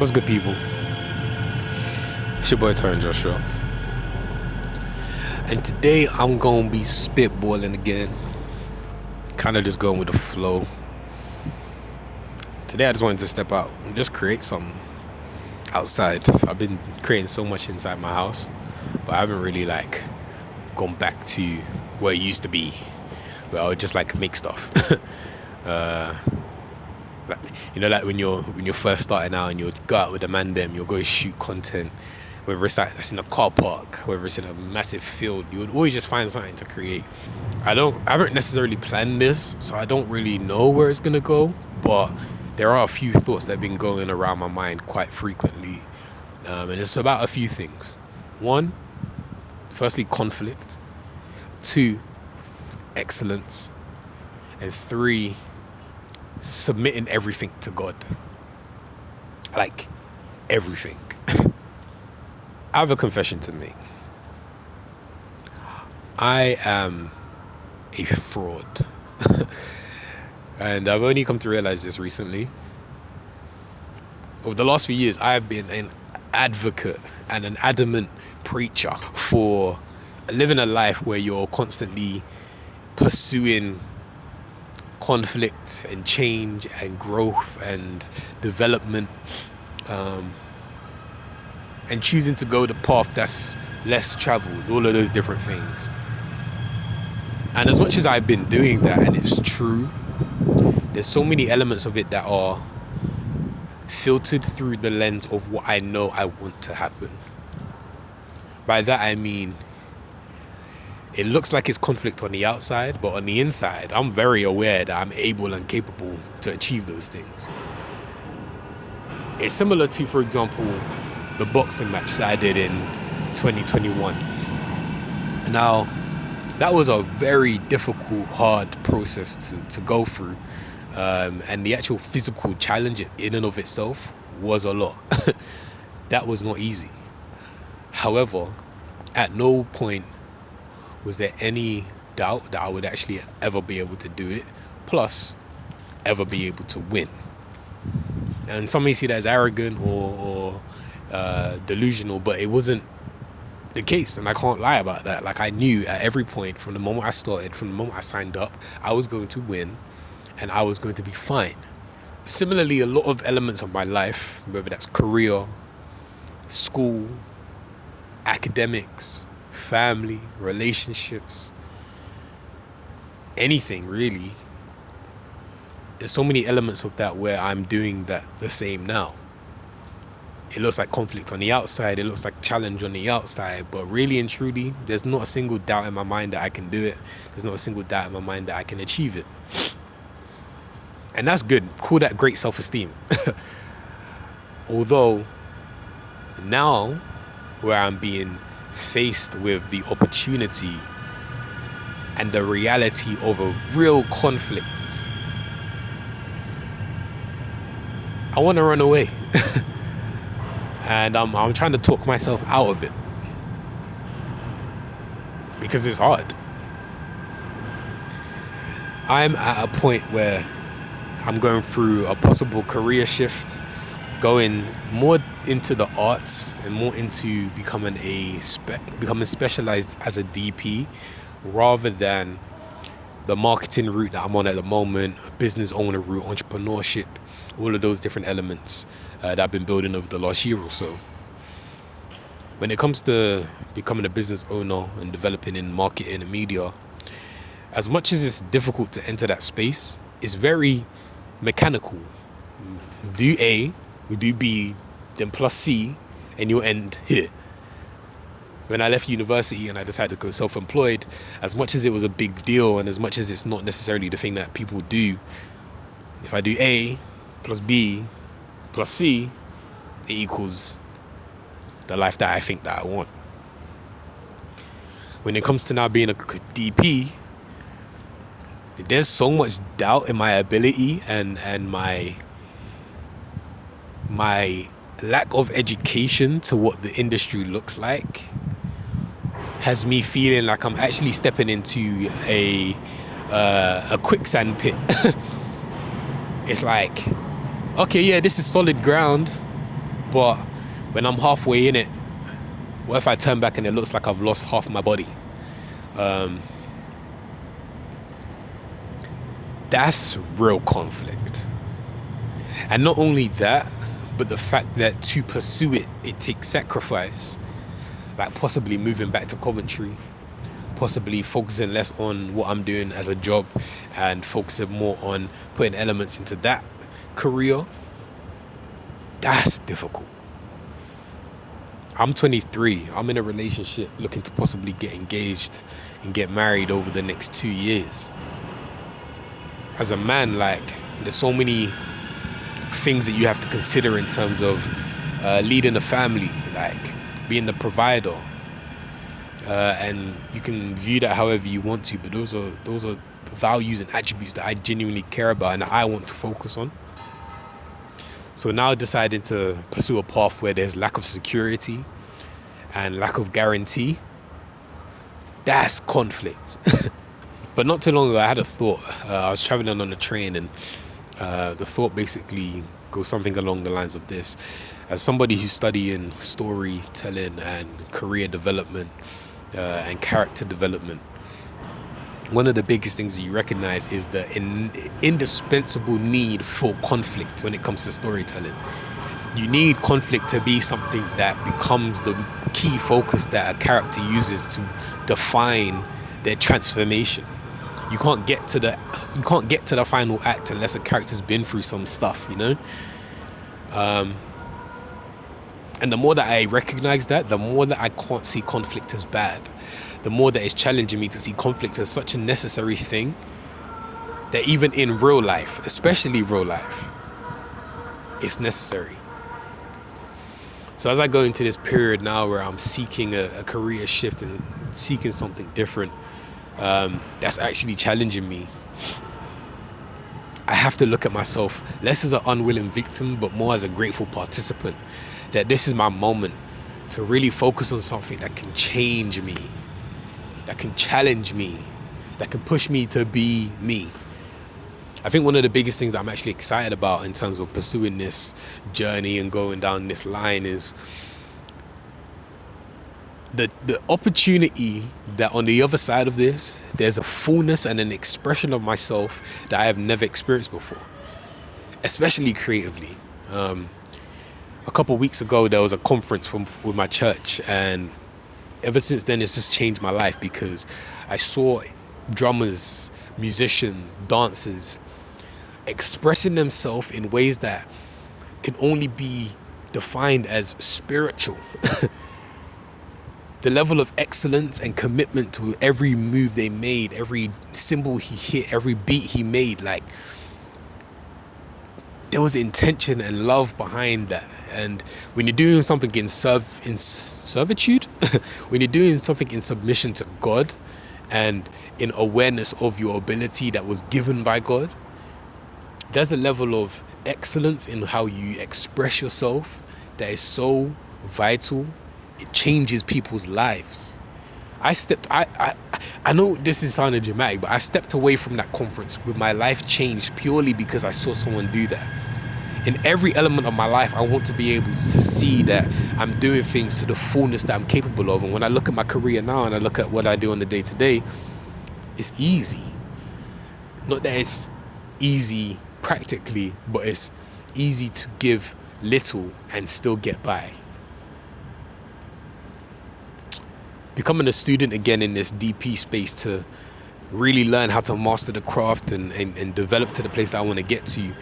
What's good, people? It's your boy Tyrone Joshua, and today I'm gonna be spitballing again, kind of just going with the flow. Today I just wanted to step out and just create something outside. I've been creating so much inside my house, but I haven't really gone back to where it used to be, where I would just make stuff. Like when you're first starting out and you'll go out with the man them, you'll go shoot content, whether that's in a car park, whether it's in a massive field, you would always just find something to create. I haven't necessarily planned this, so I don't really know where it's gonna go, but there are a few thoughts that have been going around my mind quite frequently, and it's about a few things. One, firstly, conflict. Two, excellence. And three, submitting everything to God. Everything. I have a confession to make. I am a fraud. And I've only come to realize this recently. Over the last few years, I have been an advocate and an adamant preacher for living a life where you're constantly pursuing conflict and change and growth and development, and choosing to go the path that's less traveled, all of those different things. And as much as I've been doing that, and it's true, there's so many elements of it that are filtered through the lens of what I know I want to happen. By that I mean, it looks like it's conflict on the outside, but on the inside, I'm very aware that I'm able and capable to achieve those things. It's similar to, for example, the boxing match that I did in 2021. Now, that was a very difficult, hard process to go through. And the actual physical challenge in and of itself was a lot. That was not easy. However, at no point was there any doubt that I would actually ever be able to do it, plus ever be able to win. And some may see that as arrogant or delusional, but it wasn't the case, and I can't lie about that. I knew at every point, from the moment I started, from the moment I signed up, I was going to win and I was going to be fine. Similarly, a lot of elements of my life, whether that's career, school, academics, family, relationships, anything really, there's so many elements of that where I'm doing that the same now. It looks like conflict on the outside, it looks like challenge on the outside, but really and truly, there's not a single doubt in my mind that I can do it. There's not a single doubt in my mind that I can achieve it. And that's good. Call that great self-esteem. Although, now, where I'm being faced with the opportunity and the reality of a real conflict, I want to run away. And I'm trying to talk myself out of it, because it's hard. I'm at a point where I'm going through a possible career shift, going more into the arts and more into becoming specialized as a DP, rather than the marketing route that I'm on at the moment, business owner route, entrepreneurship, all of those different elements that I've been building over the last year or so. When it comes to becoming a business owner and developing in marketing and media, as much as it's difficult to enter that space, it's very mechanical. Do A, we do B, then plus C, and you'll end here. When I left university and I decided to go self-employed, as much as it was a big deal and as much as it's not necessarily the thing that people do, if I do A plus B plus C, it equals the life that I think that I want. When it comes to now being a DP, there's so much doubt in my ability, and my lack of education to what the industry looks like has me feeling like I'm actually stepping into a quicksand pit. It's like, okay, yeah, this is solid ground, But when I'm halfway in it, what if I turn back and it looks like I've lost half my body? That's real conflict. And not only that, but the fact that to pursue it, it takes sacrifice. Like possibly moving back to Coventry, possibly focusing less on what I'm doing as a job and focusing more on putting elements into that career. That's difficult. I'm 23. I'm in a relationship looking to possibly get engaged and get married over the next 2 years. As a man, like, there's so many things that you have to consider in terms of leading a family, like being the provider. And you can view that however you want to, but those are values and attributes that I genuinely care about and that I want to focus on. So now deciding to pursue a path where there's lack of security and lack of guarantee, that's conflict. But not too long ago, I had a thought. I was traveling on a train, and the thought basically goes something along the lines of this. As somebody who's studying storytelling and career development and character development, one of the biggest things that you recognize is the indispensable need for conflict when it comes to storytelling. You need conflict to be something that becomes the key focus that a character uses to define their transformation. You can't get to the final act unless a character's been through some stuff, you know? And the more that I recognize that, the more that I can't see conflict as bad. The more that it's challenging me to see conflict as such a necessary thing that even in real life, especially real life, it's necessary. So as I go into this period now where I'm seeking a career shift and seeking something different, that's actually challenging me. I have to look at myself less as an unwilling victim, but more as a grateful participant. That this is my moment to really focus on something that can change me, that can challenge me, that can push me to be me. I think one of the biggest things that I'm actually excited about in terms of pursuing this journey and going down this line is the opportunity that on the other side of this, there's a fullness and an expression of myself that I have never experienced before, especially creatively. A couple of weeks ago, there was a conference with my church, and ever since then, it's just changed my life because I saw drummers, musicians, dancers expressing themselves in ways that can only be defined as spiritual. The level of excellence and commitment to every move they made, every cymbal he hit, every beat he made, like, there was intention and love behind that. And when you're doing something in servitude, when you're doing something in submission to God and in awareness of your ability that was given by God, there's a level of excellence in how you express yourself that is so vital. It changes people's lives. I know this is sounding dramatic, but I stepped away from that conference with my life changed purely because I saw someone do that. In every element of my life, I want to be able to see that I'm doing things to the fullness that I'm capable of. And when I look at my career now and I look at what I do on the day-to-day, it's easy. Not that it's easy practically, but it's easy to give little and still get by. Becoming a student again in this DP space to really learn how to master the craft and develop to the place that I want to get to,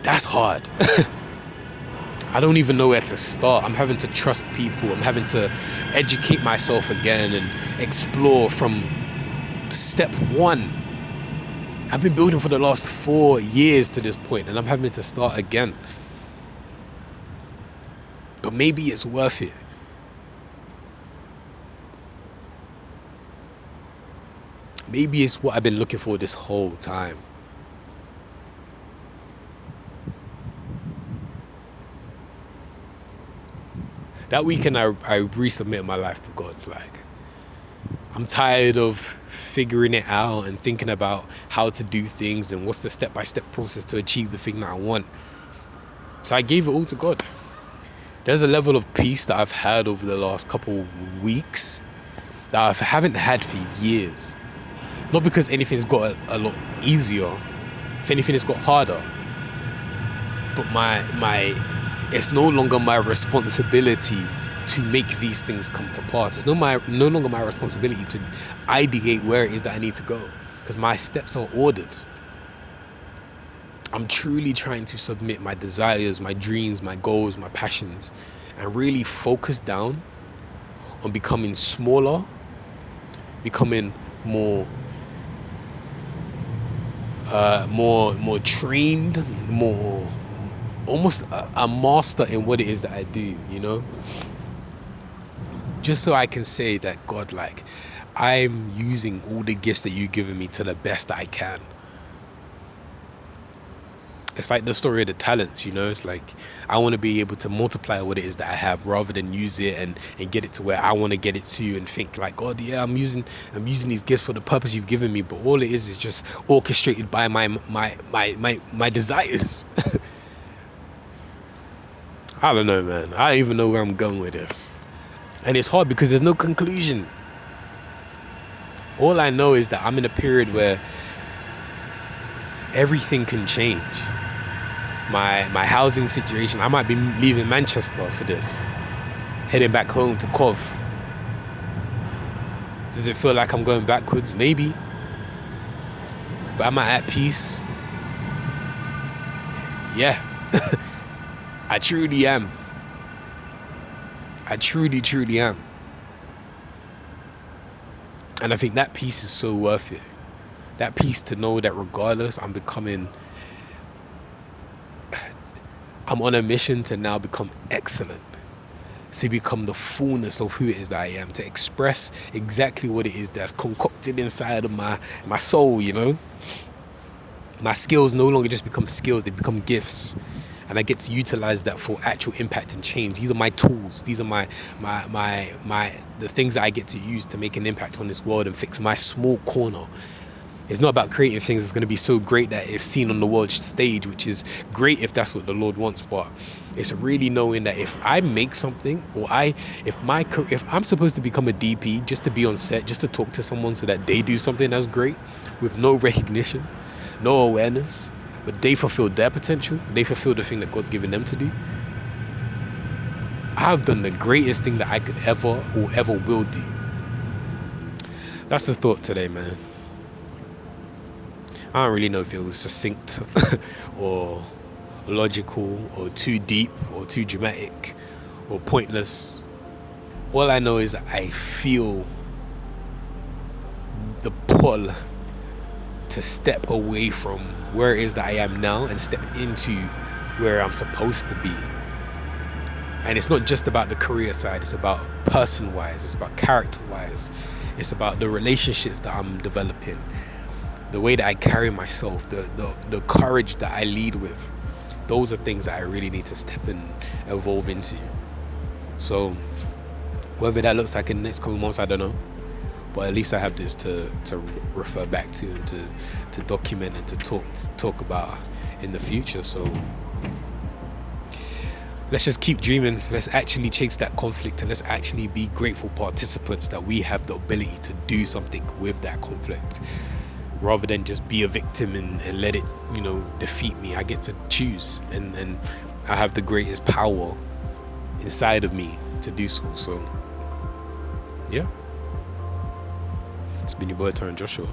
that's hard. I don't even know where to start. I'm having to trust people. I'm having to educate myself again and explore from step one. I've been building for the last 4 years to this point, and I'm having to start again. But maybe it's worth it. Maybe it's what I've been looking for this whole time. That weekend, I resubmitted my life to God. Like, I'm tired of figuring it out and thinking about how to do things and what's the step-by-step process to achieve the thing that I want. So I gave it all to God. There's a level of peace that I've had over the last couple weeks that I haven't had for years. Not because anything's got a lot easier. If anything, it's got harder. But it's no longer my responsibility to make these things come to pass. It's no longer my responsibility to ideate where it is that I need to go, because my steps are ordered. I'm truly trying to submit my desires, my dreams, my goals, my passions, and really focus down on becoming smaller, becoming more trained, more almost a master in what it is that I do, you know? Just so I can say that, God, like, I'm using all the gifts that you've given me to the best that I can. It's like the story of the talents, you know? It's like, I want to be able to multiply what it is that I have rather than use it and get it to where I want to get it to, and think like, God, yeah, I'm using these gifts for the purpose you've given me, but all it is just orchestrated by my desires. I don't know, man. I don't even know where I'm going with this. And it's hard because there's no conclusion. All I know is that I'm in a period where everything can change. My housing situation, I might be leaving Manchester for this, heading back home to Cov. Does it feel like I'm going backwards? Maybe. But am I at peace? Yeah. I truly am. I truly am. And I think that peace is so worth it. That peace to know that regardless, I'm on a mission to now become excellent, to become the fullness of who it is that I am, to express exactly what it is that's concocted inside of my soul, you know? My skills no longer just become skills, they become gifts. And I get to utilize that for actual impact and change. These are my tools. These are the things that I get to use to make an impact on this world and fix my small corner. It's not about creating things that's going to be so great that it's seen on the world stage, which is great if that's what the Lord wants. But it's really knowing that if I make something, or if I'm supposed to become a DP just to be on set, just to talk to someone so that they do something that's great with no recognition, no awareness, but they fulfill their potential, they fulfill the thing that God's given them to do, I've done the greatest thing that I could ever will do. That's the thought today, man. I don't really know if it was succinct or logical or too deep or too dramatic or pointless. All I know is that I feel the pull to step away from where it is that I am now and step into where I'm supposed to be. And it's not just about the career side, it's about person-wise, it's about character-wise, it's about the relationships that I'm developing, the way that I carry myself, the courage that I lead with. Those are things that I really need to step and evolve into. So whether that looks like in the next couple months, I don't know. But at least I have this to refer back to and to document and to talk about in the future. So let's just keep dreaming. Let's actually chase that conflict, and let's actually be grateful participants that we have the ability to do something with that conflict, rather than just be a victim and let it, defeat me. I get to choose, and I have the greatest power inside of me to do so. So yeah. It's been your boy, Taryn Joshua.